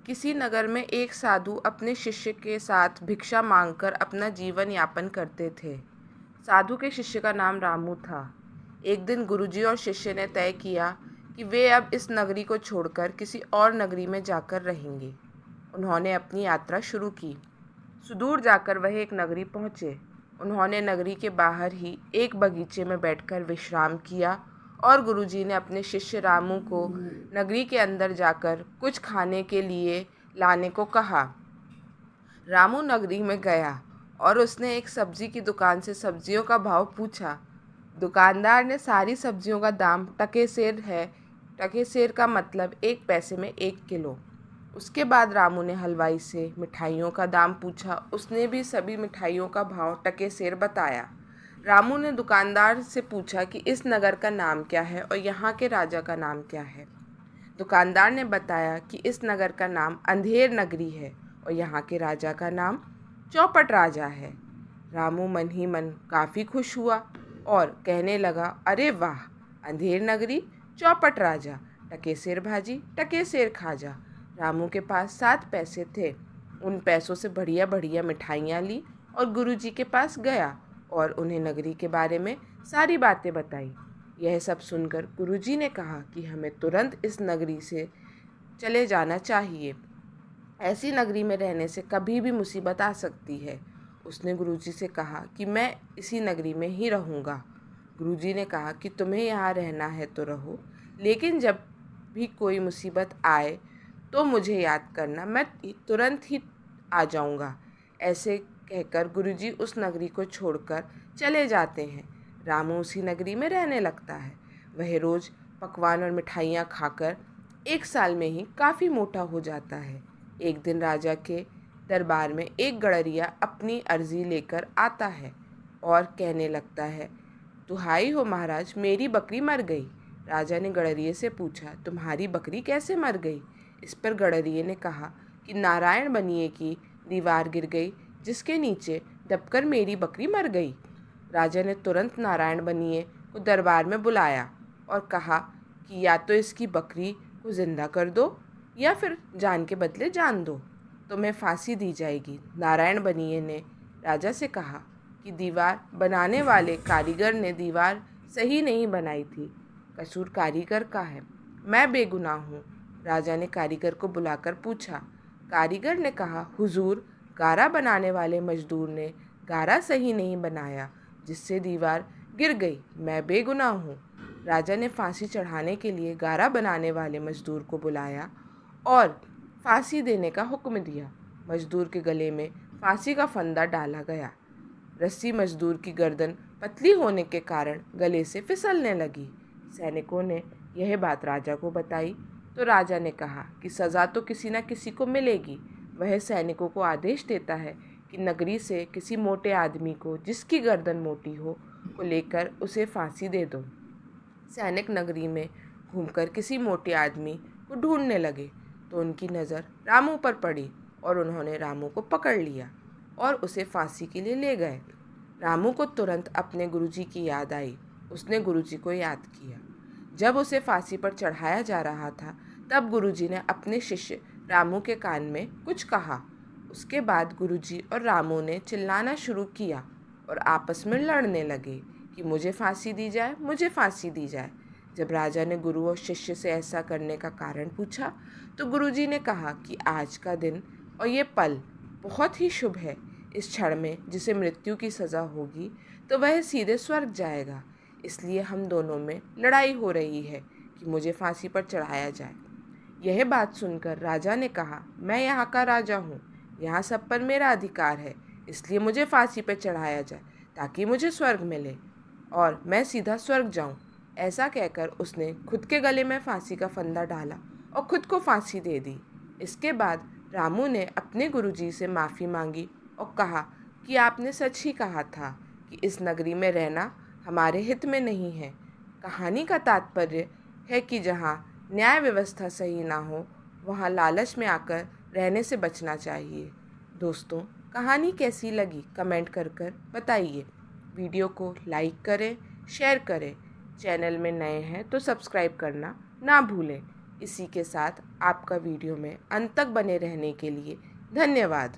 किसी नगर में एक साधु अपने शिष्य के साथ भिक्षा मांगकर अपना जीवन यापन करते थे। साधु के शिष्य का नाम रामू था। एक दिन गुरुजी और शिष्य ने तय किया कि वे अब इस नगरी को छोड़कर किसी और नगरी में जाकर रहेंगे। उन्होंने अपनी यात्रा शुरू की। सुदूर जाकर वह एक नगरी पहुँचे। उन्होंने नगरी के बाहर ही एक बगीचे में बैठकर विश्राम किया और गुरुजी ने अपने शिष्य रामू को नगरी के अंदर जाकर कुछ खाने के लिए लाने को कहा। रामू नगरी में गया और उसने एक सब्जी की दुकान से सब्जियों का भाव पूछा। दुकानदार ने सारी सब्जियों का दाम टके सेर है। टके सेर का मतलब 1 पैसे में 1 किलो। उसके बाद रामू ने हलवाई से मिठाइयों का दाम पूछा। उसने भी सभी मिठाइयों का भाव टके सेर बताया। रामू ने दुकानदार से पूछा कि इस नगर का नाम क्या है और यहाँ के राजा का नाम क्या है। दुकानदार ने बताया कि इस नगर का नाम अंधेर नगरी है और यहाँ के राजा का नाम चौपट राजा है। रामू मन ही मन काफ़ी खुश हुआ और कहने लगा, अरे वाह, अंधेर नगरी, चौपट राजा, टके सेर भाजी, टके सेर खाजा। रामू के पास 7 पैसे थे। उन पैसों से बढ़िया बढ़िया मिठाइयाँ ली और गुरुजी के पास गया और उन्हें नगरी के बारे में सारी बातें बताई। यह सब सुनकर गुरुजी ने कहा कि हमें तुरंत इस नगरी से चले जाना चाहिए। ऐसी नगरी में रहने से कभी भी मुसीबत आ सकती है। उसने गुरुजी से कहा कि मैं इसी नगरी में ही रहूँगा। गुरुजी ने कहा कि तुम्हें यहाँ रहना है तो रहो, लेकिन जब भी कोई मुसीबत आए तो मुझे याद करना, मैं तुरंत ही आ जाऊँगा। ऐसे कहकर गुरुजी उस नगरी को छोड़कर चले जाते हैं। रामू उसी नगरी में रहने लगता है। वह रोज़ पकवान और मिठाइयाँ खाकर 1 साल में ही काफ़ी मोटा हो जाता है। एक दिन राजा के दरबार में एक गडरिया अपनी अर्जी लेकर आता है और कहने लगता है, दुहाई हो महाराज, मेरी बकरी मर गई। राजा ने गडरिये से पूछा, तुम्हारी बकरी कैसे मर गई? इस पर गडरिये ने कहा कि नारायण बनिए की दीवार गिर गई, जिसके नीचे दबकर मेरी बकरी मर गई। राजा ने तुरंत नारायण बनिए को दरबार में बुलाया और कहा कि या तो इसकी बकरी को जिंदा कर दो या फिर जान के बदले जान दो, तुम्हें फांसी दी जाएगी। नारायण बनिए ने राजा से कहा कि दीवार बनाने वाले कारीगर ने दीवार सही नहीं बनाई थी, कसूर कारीगर का है, मैं बेगुनाह हूँ। राजा ने कारीगर को बुलाकर पूछा। कारीगर ने कहा, हुजूर, गारा बनाने वाले मजदूर ने गारा सही नहीं बनाया, जिससे दीवार गिर गई, मैं बेगुनाह हूँ। राजा ने फांसी चढ़ाने के लिए गारा बनाने वाले मजदूर को बुलाया और फांसी देने का हुक्म दिया। मजदूर के गले में फांसी का फंदा डाला गया। रस्सी मजदूर की गर्दन पतली होने के कारण गले से फिसलने लगी। सैनिकों ने यह बात राजा को बताई तो राजा ने कहा कि सज़ा तो किसी न किसी को मिलेगी। वह सैनिकों को आदेश देता है कि नगरी से किसी मोटे आदमी को, जिसकी गर्दन मोटी हो, को लेकर उसे फांसी दे दो। सैनिक नगरी में घूमकर किसी मोटे आदमी को ढूंढने लगे तो उनकी नज़र रामू पर पड़ी और उन्होंने रामू को पकड़ लिया और उसे फांसी के लिए ले गए। रामू को तुरंत अपने गुरुजी की याद आई। उसने गुरुजी को याद किया। जब उसे फांसी पर चढ़ाया जा रहा था तब गुरुजी ने अपने शिष्य रामू के कान में कुछ कहा। उसके बाद गुरुजी और रामू ने चिल्लाना शुरू किया और आपस में लड़ने लगे कि मुझे फांसी दी जाए, मुझे फांसी दी जाए। जब राजा ने गुरु और शिष्य से ऐसा करने का कारण पूछा तो गुरुजी ने कहा कि आज का दिन और ये पल बहुत ही शुभ है। इस क्षण में जिसे मृत्यु की सज़ा होगी तो वह सीधे स्वर्ग जाएगा, इसलिए हम दोनों में लड़ाई हो रही है कि मुझे फांसी पर चढ़ाया जाए। यह बात सुनकर राजा ने कहा, मैं यहाँ का राजा हूँ, यहाँ सब पर मेरा अधिकार है, इसलिए मुझे फांसी पर चढ़ाया जाए ताकि मुझे स्वर्ग मिले और मैं सीधा स्वर्ग जाऊँ। ऐसा कहकर उसने खुद के गले में फांसी का फंदा डाला और खुद को फांसी दे दी। इसके बाद रामू ने अपने गुरुजी से माफ़ी मांगी और कहा कि आपने सच ही कहा था कि इस नगरी में रहना हमारे हित में नहीं है। कहानी का तात्पर्य है कि जहाँ न्याय व्यवस्था सही ना हो वहाँ लालच में आकर रहने से बचना चाहिए। दोस्तों, कहानी कैसी लगी कमेंट कर बताइए। वीडियो को लाइक करें, शेयर करें। चैनल में नए हैं तो सब्सक्राइब करना ना भूलें। इसी के साथ आपका वीडियो में अंत तक बने रहने के लिए धन्यवाद।